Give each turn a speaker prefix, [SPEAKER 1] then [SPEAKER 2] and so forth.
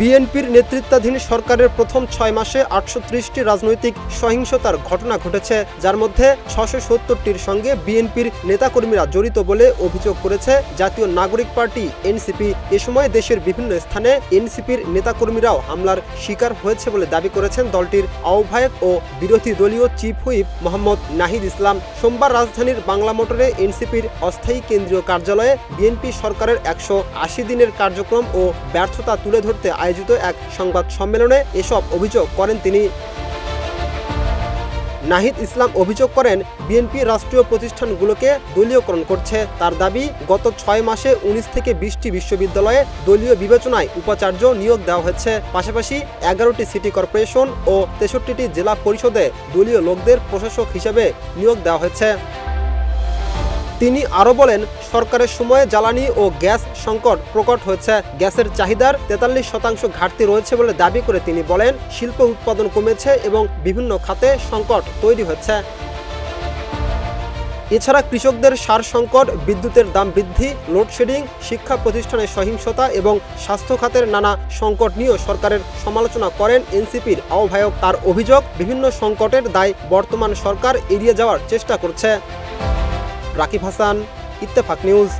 [SPEAKER 1] বিএনপির নেতৃত্বাধীন সরকারের প্রথম 6 মাসে 830টি রাজনৈতিক সহিংসতার ঘটনা ঘটেছে, যার মধ্যে 670টির সঙ্গে বিএনপির নেতাকর্মীরা জড়িত বলে অভিযোগ করেছে জাতীয় নাগরিক পার্টি এনসিপি। এ সময় দেশের বিভিন্ন স্থানে এনসিপির নেতাকর্মীরাও হামলার শিকার হয়েছে বলে দাবি করেছেন দলটির আহ্বায়ক ও বিরোধী দলীয় চিফ হুইপ মোহাম্মদ নাহিদ ইসলাম। সোমবার রাজধানীর বাংলা মোটরে এনসিপির অস্থায়ী কেন্দ্রীয় কার্যালয়ে বিএনপি সরকারের 180 দিনের কার্যক্রম ও ব্যর্থতা তুলে ধরতে আয়োজিত এক সংবাদ সম্মেলনে এসব অভিযোগ করেন তিনি। নাহিদ ইসলাম অভিযোগ করেন, বিএনপি রাষ্ট্রীয় প্রতিষ্ঠানগুলোকে দলীয়করণ করছে। তার দাবি, গত 6 মাসে 19 থেকে 20টি বিশ্ববিদ্যালয়ে দলীয় বিবেচনায় উপাচার্য নিয়োগ দেওয়া হয়েছে। পাশাপাশি 11টি সিটি কর্পোরেশন ও 63টি জেলা পরিষদে দলীয় লোকদের প্রশাসক হিসেবে নিয়োগ দেওয়া হয়েছে। তিনি আরও বলেন, সরকারের সময়ে জ্বালানি ও গ্যাস সংকট প্রকট হয়েছে। গ্যাসের চাহিদার 43% ঘাটতি রয়েছে বলে দাবি করে তিনি বলেন, শিল্প উৎপাদন কমেছে এবং বিভিন্ন খাতে সংকট তৈরি হচ্ছে। এছাড়া কৃষকদের সার সংকট, বিদ্যুতের দাম বৃদ্ধি, লোডশেডিং, শিক্ষা প্রতিষ্ঠানের সহিংসতা এবং স্বাস্থ্য খাতের নানা সংকট নিয়েও সরকারের সমালোচনা করেন এনসিপির আহ্বায়ক। তার অভিযোগ, বিভিন্ন সংকটের দায় বর্তমান সরকার এড়িয়ে যাওয়ার চেষ্টা করছে। রাকিব হাসান, ইত্তেফাক নিউজ।